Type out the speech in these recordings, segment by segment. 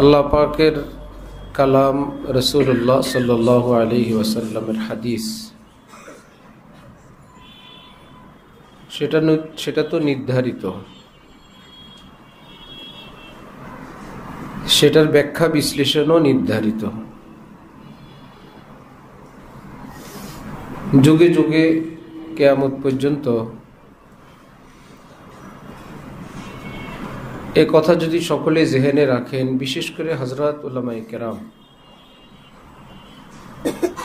আল্লাহ পাকের কালাম, রাসূলুল্লাহ সাল্লাল্লাহু আলাইহি ওয়াসাল্লামের হাদিস, সেটা তো নির্ধারিত, সেটার ব্যাখ্যা বিশ্লেষণও নির্ধারিত। যুগে যুগে কিয়ামত পর্যন্ত এ কথা যদি সকলে জেহেনে রাখেন, বিশেষ করে হযরত উলামায়ে কেরাম,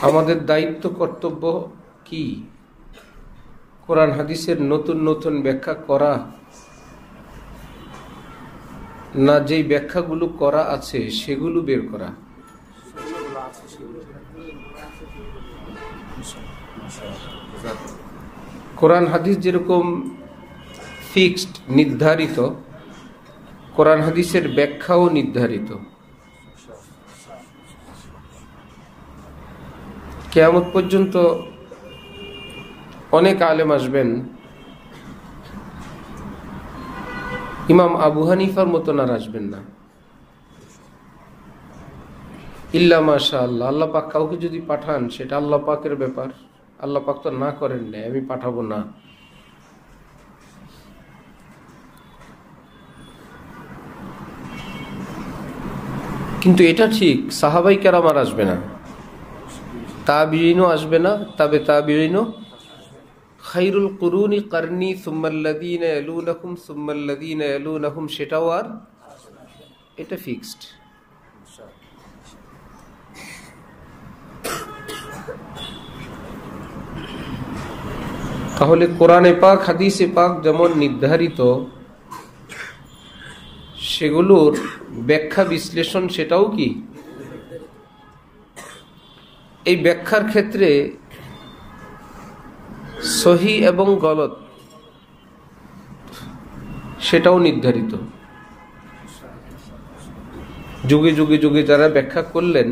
আমাদের দায়িত্ব কর্তব্য কি? কোরআন হাদিসের নতুন নতুন ব্যাখ্যা করা, না যেই ব্যাখ্যাগুলো করা আছে সেগুলো বের করা। কোরআন হাদিস যেরকম ফিক্সড, নির্ধারিত, কোরআন হাদিসের ব্যাখ্যাও নির্ধারিত। কিয়ামত পর্যন্ত অনেক আলেম আসবেন, ইমাম আবু হানিফার মতন আর আসবেন না, ইল্লা মাশাআল্লাহ। আল্লাহ পাক কাউকে যদি পাঠান সেটা আল্লাহ পাকের ব্যাপার, আল্লাহ পাক তো না করেন না, আমি পাঠাবো না। কিন্তু এটা ঠিক, সাহাবাই কেরাম আর আসবে না, তাবিঈনও আসবে না, তবে তাবিঈনও, খায়রুল কুরুনি কারনি সুম্মাল্লাযীনা ইয়ালুনাহুম সুম্মাল্লাযীনা ইয়ালুনাহুম, সেটাও আর, এটা ফিক্সড। তাহলে কোরআনে পাক, হাদিসে পাক যেমন নির্ধারিত, সেগুলোর ব্যাখ্যা বিশ্লেষণ সেটাও কি? এই ব্যাখ্যার ক্ষেত্রে সহি এবং গলত সেটাও নির্ধারিত। যুগে যুগে যুগে যারা ব্যাখ্যা করলেন,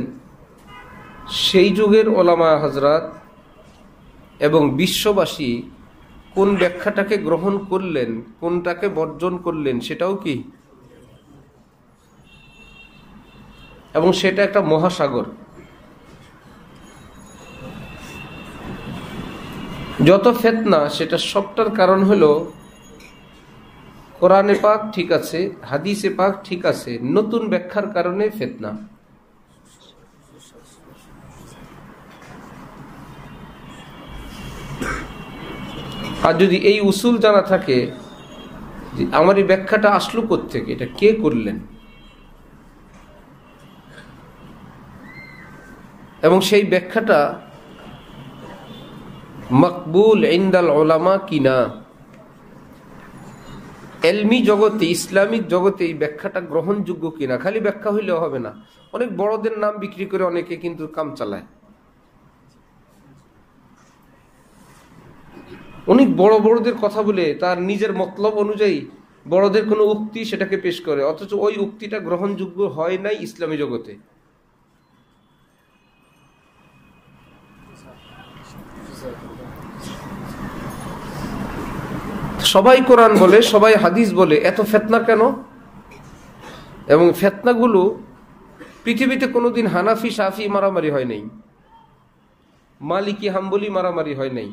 সেই যুগের ওলামা হযরত এবং বিশ্ববাসী কোন ব্যাখ্যাটাকে গ্রহণ করলেন, কোনটাকে বর্জন করলেন, সেটাও কি? এবং সেটা একটা মহাসাগর। যত ফিতনা, সেটা সবটার কারণ হলো কোরআনে পাক ঠিক আছে, হাদিসে পাক ঠিক আছে, নতুন ব্যাখ্যার কারণে ফিতনা। আর যদি এই উসুল জানা থাকে যে আমার এই ব্যাখ্যাটা আসলো কোত্থেকে, এটা কে করলেন, এবং সেই ব্যাখ্যাটা মকবুল ইনদাল উলামা কিনা, এলমি জগতে, ইসলামিক জগতে এই ব্যাখ্যাটা গ্রহণযোগ্য কিনা। খালি ব্যাখ্যা হইলেও হবে না। অনেক বড়দের নাম বিক্রি করে অনেকে কিন্তু কাম চালায়, অনেক বড় বড়দের কথা বলে তার নিজের মতলব অনুযায়ী বড়দের কোনো উক্তি সেটাকে পেশ করে, অথচ ওই উক্তিটা গ্রহণযোগ্য হয় নাই ইসলামী জগতে। সবাই কোরআন বলে, সবাই হাদিস বলে, এত ফিতনা কেন? এবং ফিতনাগুলো পৃথিবীতে কোনোদিন হানাফি শাফি মারামারি হয় নাই, মালিকি হাম্বলি মারামারি হয় নাই,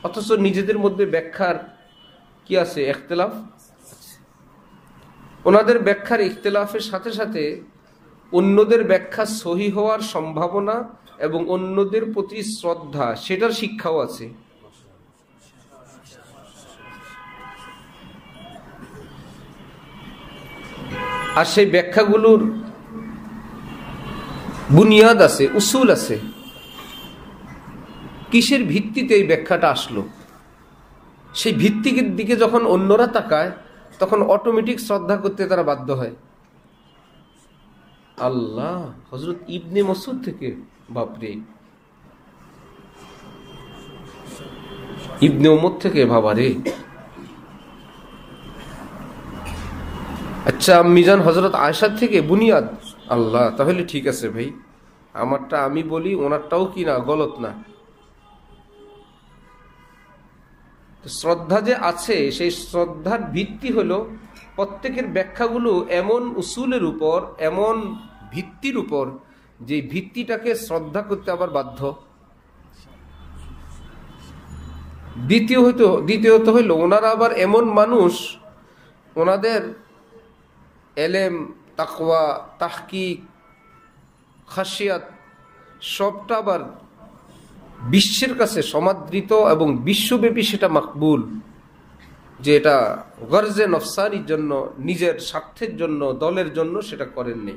অথচ নিজেদের মধ্যে ব্যাখ্যার কি আছে? ইখতিলাফ। ওনাদের ব্যাখ্যার ইখতিলাফের সাথে সাথে অন্যদের ব্যাখ্যা সহি হওয়ার সম্ভাবনা এবং অন্যদের প্রতি শ্রদ্ধা, সেটার শিক্ষাও আছে। আর সেই ব্যাখ্যাগুলোর বুনিয়াদ আছে, উসুল আছে। কিসের ভিত্তিতে এই ব্যাখ্যাটা আসলো, সেই ভিত্তির দিকে যখন অন্যরা তাকায়, তখন অটোমেটিক শ্রদ্ধা করতে তারা বাধ্য হয়। আল্লাহ, হযরত ইবনে মাসউদ থেকে, বাপরে, ইবনে উমর থেকে, বাবারে, আচ্ছা আম্মিজান হযরত আয়েশা থেকে, বুনিয়াদ। আল্লাহ, তাহলে ঠিক আছে ভাই, আমারটা আমি বলি, ওনারটাও কি না, গলত না। শ্রদ্ধা যে আছে, সেই শ্রদ্ধার ভিত্তি হলো প্রত্যেকের ব্যাখ্যাগুলো এমন উসুলের উপর, এমন ভিত্তির উপর, যে ভিত্তিটাকে শ্রদ্ধা করতে আবার বাধ্য। দ্বিতীয়ত হইল ওনারা আবার এমন মানুষ, ওনাদের এলেম, তাকওয়া, তাহকিক, খাশিয়াত সবটা আবার বিশ্বের কাছে সমাদৃত এবং বিশ্বব্যাপী সেটা মাকবুল, যে এটা গরজে নফসানির জন্য, নিজের স্বার্থের জন্য, দলের জন্য সেটা করেননি,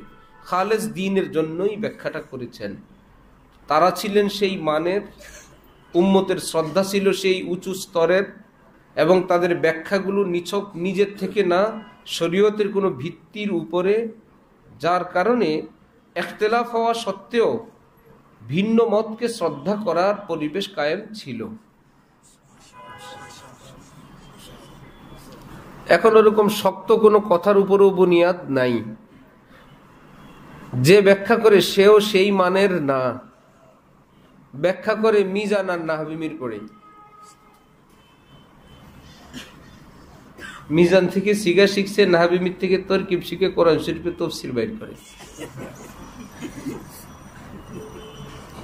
খালেস দ্বীনের জন্যই ব্যাখ্যাটা করেছেন। তারা ছিলেন সেই মানের, উম্মতের শ্রদ্ধা ছিল সেই উঁচু স্তরের, এবং তাদের ব্যাখ্যাগুলো নিছক নিজের থেকে না, শরীয়তের কোনো ভিত্তির উপরে, যার কারণে ইখতিলাফ হওয়া সত্ত্বেও ভিন্ন মতকে শ্রদ্ধা করার পরিবেশ কায়েম ছিল। এখন ওরকম শক্ত কোনো কথার উপরও বুনিয়াদ নাই। যে ব্যাখ্যা করে সেও সেই মানের না, ব্যাখ্যা করে মিজান আর নাহবিমির করে। মিজান থেকে সিগা শিখছে, নাহবিমির থেকে তরকিব শিখে কোরআন শরীফের তাফসীর বাইর করে।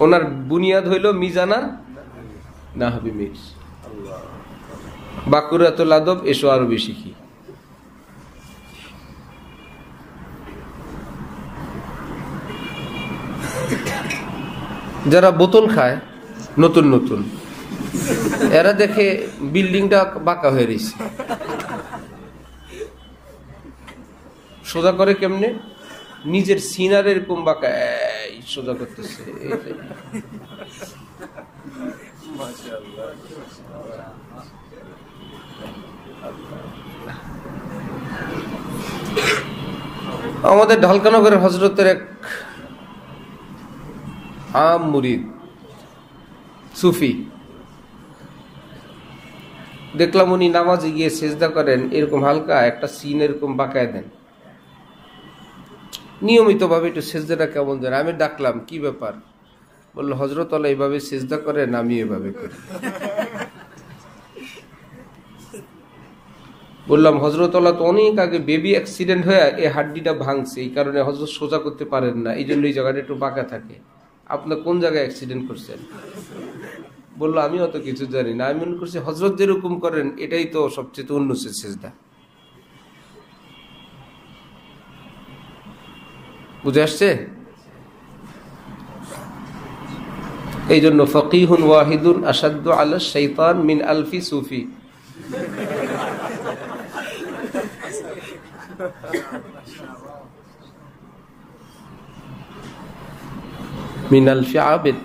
ওনার বুনিয়াদ হইল মিজান আর নাহবিমির। বাকুরাতুল আদব এসো আরবি শিখি। যারা বোতল খায় নতুন নতুন, এরা দেখে বিল্ডিংটা বাঁকা হয়ে রয়েছে, সোজা করে কেমনে? নিজের সিনার এরকম বাঁকা সোজা করতেছে। আমাদের ঢালকানগরের হজরতের এক আম মুরিদ সুফি, দেখলাম উনি নামাজে গিয়ে সেজদা করেন, এরকম হালকা একটা সিন এরকম বাঁকায় দেন নিয়মিত ভাবে। একটু সেজদাটা কেমন দেন? আমি ডাকলাম, কি ব্যাপার? বললো হজরত আল্লাহ এইভাবে সেজদা করেন, আমি এভাবে করি। বললাম হজরত আল্লাহ তো অনেক আগে বেবি অ্যাক্সিডেন্ট হয়ে এই হাড্ডিটা ভাঙছে, এই কারণে হজরত সোজা করতে পারেন না, এই জন্য এই জায়গাটা একটু বাঁকা থাকে। আপনার কোন জায়গায় অ্যাক্সিডেন্ট করছেন? বললো আমি অত কিছু জানি না, আমি মনে করছি হজরত যেরকম করেন এটাই তো সবচেয়ে উন্নত সেজদা। বুঝে আসছে? এই জন্য ফকিহুন ওয়াহিদুন আসাদ্দু আলা শাইতান মিন আলফি সুফি। মিন আলফি আবিদ।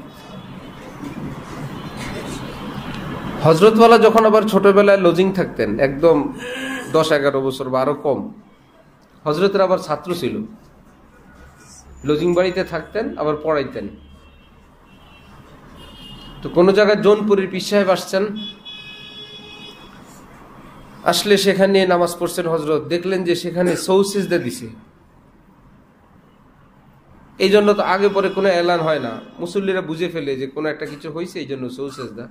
হযরতওয়ালা যখন আবার ছোটবেলায় লজিং থাকতেন, একদম 10-11 বছর বা আরো কম, হযরতের আবার ছাত্র ছিল, লজিং বাড়িতে থাকতেন, আবার পড়াইতেন। তো কোন জায়গায় জৌনপুরের পীর সাহেব আসছেন, আসলে সেখানে নামাজ পড়ছেন হযরত, দেখলেন যে সেখানে সৌসিজদা দিছে। এই জন্য তো আগে পরে কোনো এলান হয় না, মুসল্লিরা বুঝে ফেলে যে কোনো একটা কিছু হয়েছে, এই জন্য সৌসিজদা।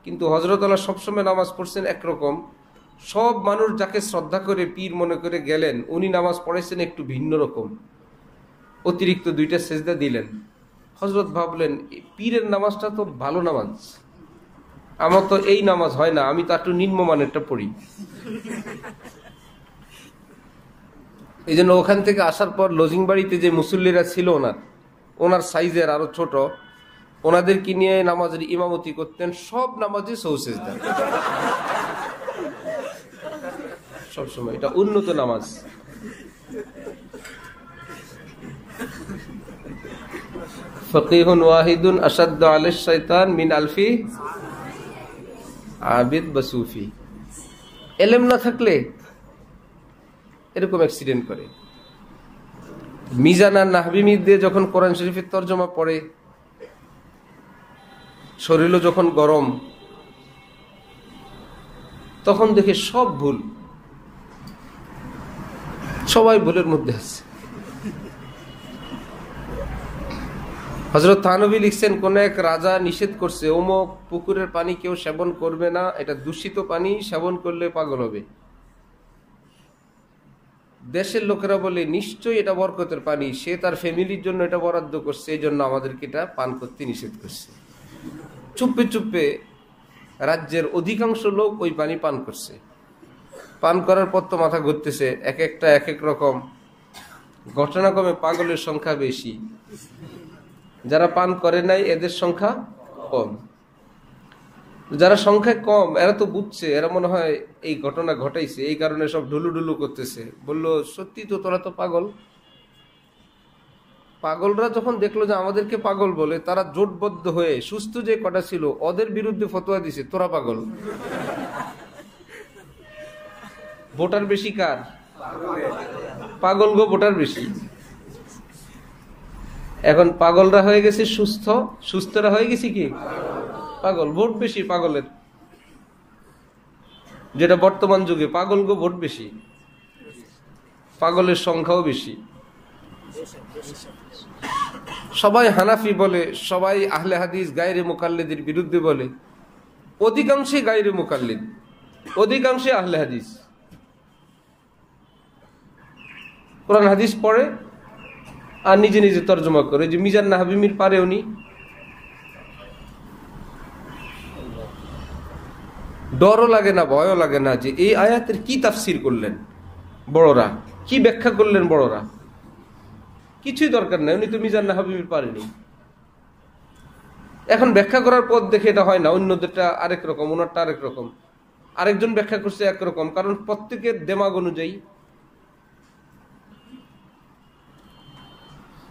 কিন্তু হযরত আল্লাহ সবসময় নামাজ পড়ছেন একরকম, সব মানুষ যাকে শ্রদ্ধা করে পীর মনে করে গেলেন, উনি নামাজ পড়াইছেন একটু ভিন্ন রকম, অতিরিক্ত 2টা সেজদা দিলেন। হযরত ভাবলেন পীরের নামাজটা তো ভালো নামাজ, আমার তো এই নামাজ হয় না, আমি তো একটু নিম্নমানেরটা পড়ি। এই জন্য ওখান থেকে আসার পর লজিং বাড়িতে যে মুসল্লিরা ছিল ওনার সাইজের আরো ছোট, ওনাদেরকে নিয়ে নামাজের ইমামতি করতেন, সব নামাজে সৌসেজদা, সবসময়। এটা উন্নত নামাজ। ফকিহুন ওয়াহিদুন আসাদ্দু আলা শাইতান মিন আলফি আবিদ বা সুফি। এলেম না থাকলে এরকম অ্যাক্সিডেন্ট করে। মিজান আর নাহবিমি দিয়ে যখন কোরআন শরীফের তরজমা পড়ে, শরীরও যখন গরম, তখন দেখে সব ভুল, সবাই ভুলের মধ্যে আছে। হযরত থানবী লিখছেন, কোন এক রাজা নিষেধ করছে অমুক পুকুরের পানি কেউ সেবন করবে না, এটা দূষিত পানি, সেবন করলে পাগল হবে। দেশের লোকেরা বলে নিশ্চয়ই এটা বরকতের পানি, সে তার ফ্যামিলির জন্য এটা বরাদ্দ করছে, এই জন্য আমাদেরকে এটা পান করতে নিষেধ করছে। চুপে চুপে রাজ্যের অধিকাংশ লোক ওই পানি পান করছে। পান করার পর তো মাথা ঘুরতেছে, এক একটা এক এক রকম ঘটনাক্রমে পাগলের সংখ্যা বেশি, যারা পান করে নাই এদের সংখ্যা কম। যারা সংখ্যায় কম এরা তো বুঝছে, এরা মনে হয় এই ঘটনা ঘটাইছে, এই কারণে সব ঢুলুঢুলু করতেছে। বললো সত্যি তো, তোরা তো পাগল। পাগলরা যখন দেখলো যে আমাদেরকে পাগল বলে, তারা জোটবদ্ধ হয়ে সুস্থ যে কটা ছিল ওদের বিরুদ্ধে ফতোয়া দিছে, তোরা পাগল। ভোটার বেশি কার? পাগল গো ভোটার বেশি। এখন পাগলরা হয়ে গেছে সুস্থ, সুস্থরা হয়ে গেছে কি পাগল। ভোট বেশি পাগলের, যেটা বর্তমান যুগে পাগল গো ভোট বেশি, পাগলের সংখ্যাও বেশি। সবাই হানাফি বলে, সবাই আহলে হাদিস গায়রে মুকাল্লিদের বিরুদ্ধে বলে, অধিকাংশে গায়রে মুকাল্লিদ, অধিকাংশে আহলে হাদিস। কোরআন হাদিস পড়ে আর নিজে নিজে তর্জমা করে। যে মিজান নাহাবিমির পারে উনি, ডরও লাগে না, ভয়ও লাগে না যে এই আয়াতের কি তাফসির করলেন বড়রা, কি ব্যাখ্যা করলেন বড়রা। কিছুই দরকার নেই, উনি তো মিজান নাহাবিমির পারেনি। এখন ব্যাখ্যা করার পর দেখে এটা হয় না, অন্যদেরটা আরেক রকম, ওনারটা আরেক রকম, আরেকজন ব্যাখ্যা করছে একরকম, কারণ প্রত্যেকের দেমাগ অনুযায়ী।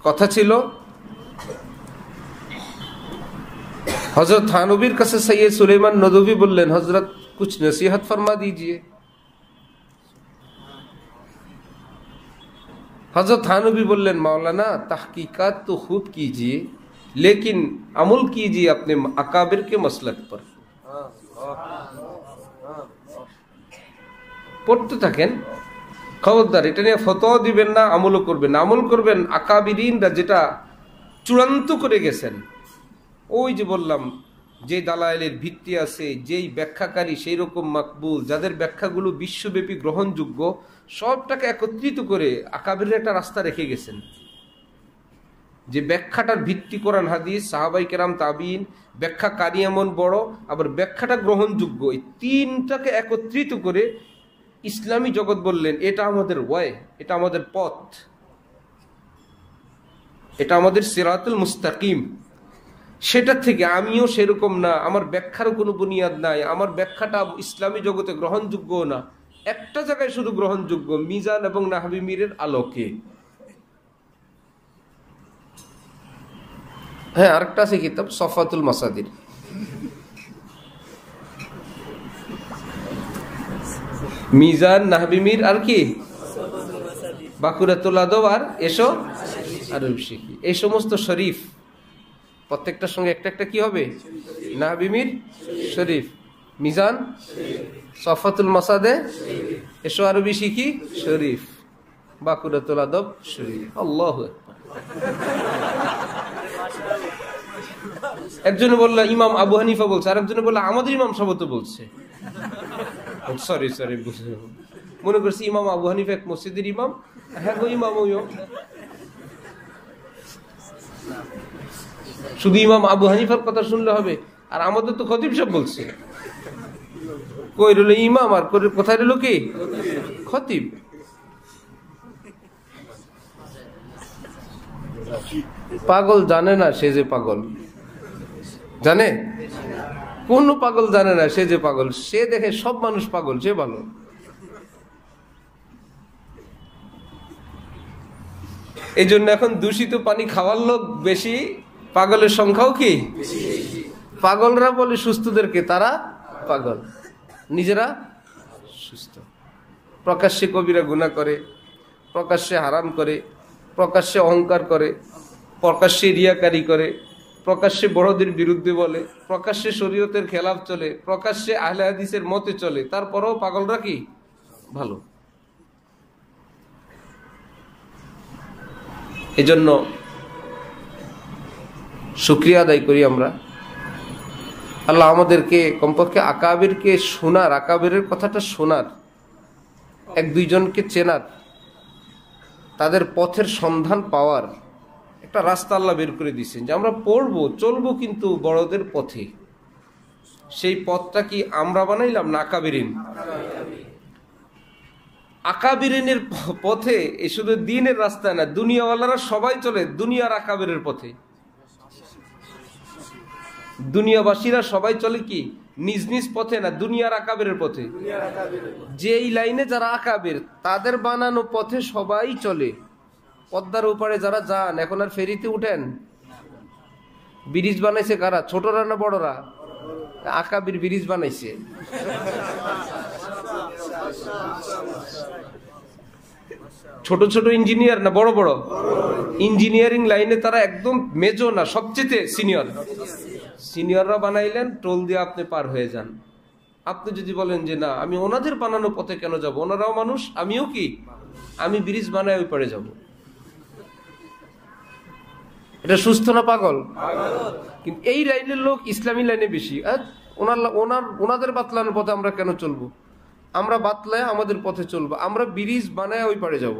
কথা ছিল হযরত থানবীর কাছে সৈয়দ সুলাইমান নদভী বললেন, হযরত कुछ नसीहत फरमा दीजिए। हजरत थानवी बोलें, मौलाना तहकीकात तो खूब कीजिए लेकिन अमल कीजिए अपने अकाबिर के मसलक पर। পড়তে থাকেন, খবরদার এটা নিয়ে ফতোয়া দিবেন না, আমলও করবেন। আমল করবেন আকাবিরিনরা যেটা চূড়ান্ত করে গেছেন। ওই যে বললাম, যে দালাইলের ভিত্তি আছে, যেই ব্যাখ্যাকারী সেই রকম মাকবুল, যাদের ব্যাখ্যাগুলো বিশ্বব্যাপী গ্রহণযোগ্য, সবটাকে একত্রিত করে আকাবিরের একটা রাস্তা রেখে গেছেন। যে ব্যাখ্যাটার ভিত্তি কোরআন হাদিস, সাহাবাই কেরাম, তাবিন, ব্যাখ্যাকারী এমন বড়, আবার ব্যাখ্যাটা গ্রহণযোগ্য, এই তিনটাকে একত্রিত করে ইসলামী জগৎ বললেন এটা আমাদের ওয়াই, এটা আমাদের পথ, এটা আমাদের সিরাতুল মুস্তাকিম। সেটা থেকে আমিও সেরকম না, আমার ব্যাখ্যারও কোনো বুনিয়াদ নাই, আমার ব্যাখ্যাটা ইসলামী জগতে গ্রহণযোগ্য না। একটা জায়গায় শুধু গ্রহণযোগ্য, মিজান এবং নাহবী মীরের আলোকে। হ্যাঁ, আরেকটা আছে কিতাব সফাতুল মাসাদির, মিজান, নাহবী মীর আর কি বাকুরাতুল আদব আর এসো আরব শিখি, এই সমস্ত শরীফ প্রত্যেকটার সঙ্গে একটা একটা কি হবে? নাহবী মীর শরীফ, মিজান, সফাতুল মাসাদে, এসো আরবি শিখি শরীফ, বাকুরাতুল আদব শরীফ। আল্লাহু আকবার। একজনে বলল ইমাম আবু হানিফা বলছে, আরেকজনে বলল আমাদের ইমাম সাহেব বলছে। সরি মনে করছি ইমাম আবু হানিফা এক মসজিদের ইমাম। হ্যাঁ গো, ইমাম ওইও, শুধু ইমাম আবু হানিফার কথা শুনলে হবে? আর আমাদের তো খতিব সাহেব বলছে। কই রইল ইমাম আর কোথায় রইল কি খতিব? পাগল জানে না সে যে পাগল, জানে? কোন পাগল জানে না সে যে পাগল। সে দেখে সব মানুষ পাগল, সে ভালো। এই জন্য এখন দূষিত পানি খাওয়ার লোক বেশি, পাগলের সংখ্যাও কি? পাগলরা বলে সুস্থদেরকে তারা পাগল, নিজেরা সুস্থ। প্রকাশ্যে কবিরা গুনাহ করে, প্রকাশ্যে হারাম করে, প্রকাশ্যে অহংকার করে, প্রকাশ্যে রিয়াকারি করে, প্রকাশ্যে বড়দের বিরুদ্ধে বলে, প্রকাশ্যে শরীয়তের খেলাফ চলে, প্রকাশ্যে আহলে হাদিসের মতে চলে, তারপরেও পাগলরা কি ভালো। এজন্য শুকরিয়া আদায় করি আমরা, আল্লাহ আমাদেরকে কমপক্ষে আকাবিরকে শোনার, আকাবিরের কথাটা শোনার, এক দুইজনকে চেনার তাদের পথের সন্ধান পাওয়ার একটা রাস্তা আল্লাহ বের করে দিচ্ছেন যে আমরা পড়বো চলবো কিন্তু বড়দের পথে। সেই পথটা কি আমরা বানাইলাম না আকাবিরিন? আকাবিরিনের পথে এ শুধু দ্বীনের রাস্তা না, দুনিয়াওয়ালারা সবাই চলে দুনিয়ার আকাবিরের পথে। দুনিয়াবাসীরা সবাই চলে কি নিজ নিজ পথে না, দুনিয়ার আকাবিরের পথে। যেই লাইনে যারা আকাবির তাদের বানানো পথে সবাই চলে। পদ্মার ওপারে যারা যান এখন আর ফেরিতে উঠেন? ব্রিজ বানাইছে কারা? ছোটরা না বড়রা? আকাবির ব্রিজ বানাইছে। ছোট ছোট ইঞ্জিনিয়ার না বড় বড়? ইঞ্জিনিয়ারিং লাইনে তারা একদম মেজো না, সবচেয়ে সিনিয়র। সিনিয়ররা বানাইলেন, টোল দিয়ে আপনি পার হয়ে যান। আপনি যদি বলেন যে না আমি ওনাদের বানানো পথে কেন যাব, ওনারাও মানুষ আমিও কি, আমি ব্রিজ বানাই ওই পারে যাব। এটা সুস্থ না পাগল? কিন্তু এই লাইনের লোক ইসলামী লাইনে বেশি। ওনাদের বাতলানোর পথে আমরা কেন চলবো? আমরা বাতলায় আমাদের পথে চলবো, আমরা ব্রিজ বানায় ওই পারে যাব।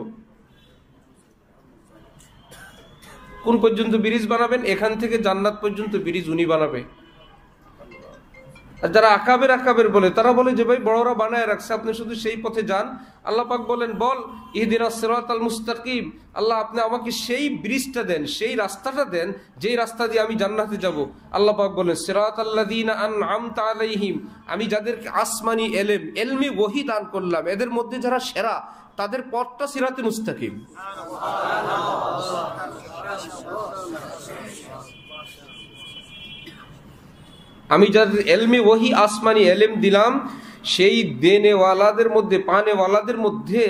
কোন পর্যন্ত ব্রিজ বানাবেন? এখান থেকে জান্নাত পর্যন্ত ব্রিজ উনি বানাবে। আর যারা আকাবের আকাবের বলে তারা বলে যে ভাই বড়রা বানায় রাখছে, আপনি শুধু সেই পথে যান। আল্লাহ পাক বলেন বল ইহদিনাস সিরাতাল মুস্তাকিম, আল্লাহ আপনি আমাকে সেই ব্রিজটা দেন, সেই রাস্তাটা দেন যেই রাস্তা দিয়ে আমি জান্নাতে যাব। আল্লাহ পাক বলেন সিরাতাল্লাযীনা আন'আমতা আলাইহিম, আমি যাদেরকে আসমানি এলেম এলমি ওহী দান করলাম এদের মধ্যে যারা সেরা তাদের পথটা সিরাতে মুস্তাকিম। আমি যাদের এলমি ওহী আসমানি এলেম দিলাম সেই দেনেওয়ালাদের মধ্যে পানেওয়ালাদের মধ্যে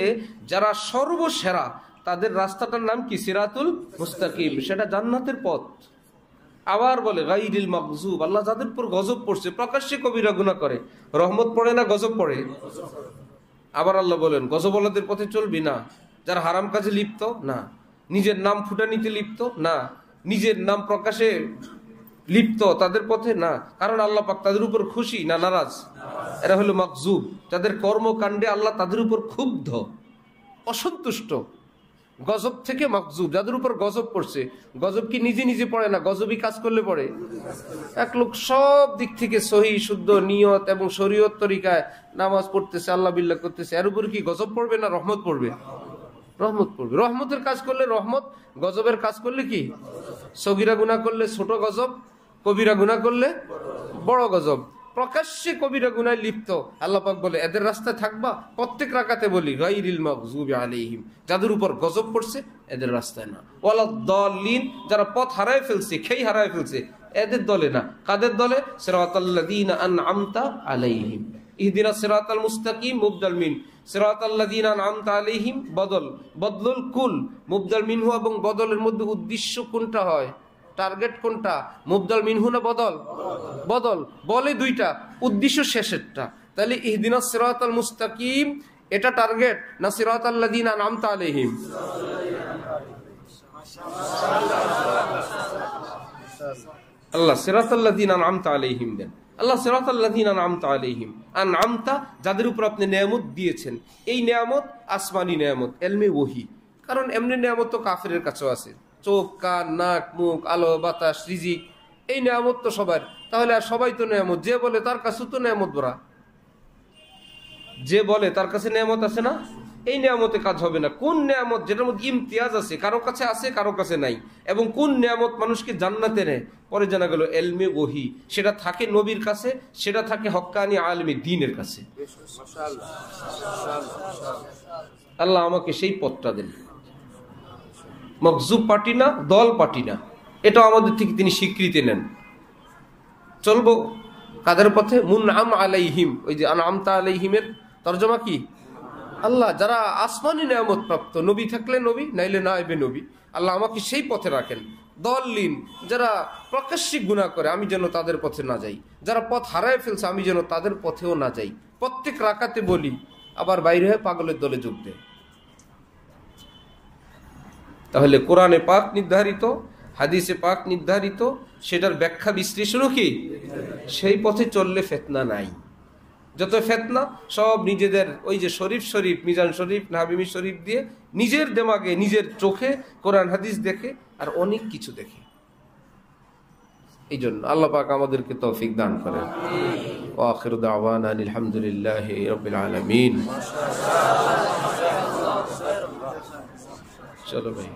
যারা সর্বসেরা তাদের রাস্তাটার নাম কি? সিরাতুল মুস্তাকিম, সেটা জান্নাতের পথ। আবার বলে গায়রিল মাগজুব, আল্লাহ যাদের উপর গজব পড়ছে, প্রকাশ্যে কবিরা গুনাহ করে, রহমত পড়ে না গজব পড়ে? আবার আল্লাহ বলেন গজবওয়ালাদের পথে চলবি না, যারা হারাম কাজে লিপ্ত না, নিজের নাম ফুটানিতে লিপ্ত না, নিজের নাম প্রকাশে লিপ্ত তাদের পথে না। কারণ আল্লাহ পাক তাদের উপর খুশি না নারাজ? এরা হলো মাগজুব, তাদের কর্মকাণ্ডে আল্লাহ তাদের উপর ক্ষুব্ধ, অসন্তুষ্ট। গজব থেকে মাগজুব, যাদের উপর গজব পড়ছে। গজব কি নিজে নিজে পড়ে না, গজবই কাজ করলে পড়ে। এক লোক সব দিক থেকে সহি শুদ্ধ নিয়ত এবং শরীয়ত তরিকায় নামাজ পড়তেছে, আল্লাহ বিল্লাহ করতেছে, এর উপর কি গজব পড়বে না রহমত পড়বে? রহমত পড়বে। রহমতের কাজ করলে রহমত, গজবের কাজ করলে কি? সগীরা গুনাহ করলে ছোট গজব, কবিরা গুনাহ করলে বড় গজব। প্রকাশ্যে কবিরা গুনায় লিপ্ত, আল্লাহ পাক বলে এদের রাস্তায় থাকবা। প্রত্যেক রাকাতে বলি গায়রিল মাগজুবি আলাইহিম, যাদের উপর গজব পড়ছে এদের রাস্তায় না। ওয়ালাদ-দাল্লিন, যারা পথ হারায় ফেলছে, খেই হারায় ফেলছে, এদের দলে না। কাদের দলে? সিরাতাল্লাযীনা আন'আমতা আলাইহিম। ইহদিনাস সিরাতাল মুস্তাকিম মুবদাল মিন সিরাতাল্লাযীনা আন'আমতা আলাইহিম বদল, বদলুল কুল। মুবদাল মিনহু এবং বদলের মধ্যে উদ্দেশ্য কোনটা হয়, টার্গেট কোনটা? মুবদাল মিনহু না বদল? বদল। বলে দুইটা, উদ্দেশ্য শেষেরটা। তাহলে ইহদিনাস সিরাতাল মুস্তাকিম এটা টার্গেট না সিরাতাল্লাযীনা আন'আমতা আলাইহিম? আল্লাহ সিরাতাল্লাযীনা আন'আমতা আলাইহিম দেন। আল্লাহ সিরাতাল্লাযীনা আন'আমতা আলাইহিম, আন'আমতা যাদের উপর আপনি নেয়ামত দিয়েছেন। এই নেয়ামত আসমানি নেয়ামত, এলমে ওহী। কারণ এমনি নেয়ামত তো কাফেরের কাছেও আছে, চোখ কান নাক মুখ আলো বাতাস রিজিক, এই নেয়ামত তো সবার। তাহলে আর সবাই তো নেয়ামত, যে বলে তার কাছে তো নেয়ামত ভরা, যে বলে তার কাছে নেয়ামত আছে না? এই নেয়ামতে কাজ হবে না। কোন নেয়ামত যেটার মধ্যে ইমতিয়াজ আছে, কারো কাছে আছে কারো কাছে নাই, এবং কোন নেয়ামত মানুষকে জান্নাতে নেয়, পরে জানা গেল এলমে ওহী। সেটা থাকে নবীর কাছে, সেটা থাকে হক্কানি আলেমে দ্বীনের কাছে। আল্লাহ আমাকে সেই পথটা দেন। মকজুব পার্টি না, দল পার্টি না, এটাও আমাদের থেকে তিনি স্বীকৃতি নেন। চলবো কাদের পথে? মুনআম আলাইহিম। ওই যে আন'আমতা আলাইহিমের তরজমা কি? আল্লাহ যারা আসমানি নেয়ামত প্রাপ্ত, নবী থাকলে নবী, নাইলে নাইবে নবী। আল্লাহ আমাকে সেই পথে রাখেন। দল্লিন, যারা প্রকাশ্যে গুনাহ করে আমি যেন তাদের পথে না যাই, যারা পথ হারায় ফেলছে আমি যেন তাদের পথেও না যাই। প্রত্যেক রাকাতে বলি, আবার বাইরে হয়ে পাগলের দলে যোগ দেয়। তাহলে কোরআনে পাক নির্ধারিত, হাদিসে পাক নির্ধারিত, সেটার ব্যাখ্যা বিশ্লেষণও কি? সেই পথে চললে ফিতনা নাই। যত ফেতনা সব নিজেদের ওই যে শরীফ শরীফ, মিজান শরীফ, নাবিমি শরীফ দিয়ে নিজের দেমাগে, নিজের চোখে কোরআন হাদিস দেখে আর অনেক কিছু দেখে। এই জন্য আল্লাহ পাক আমাদেরকে তৌফিক দান করেন। ওয়া আখিরু দাওয়ানা আলহামদুলিল্লাহি রাব্বিল আলামিন। চলো ভাই।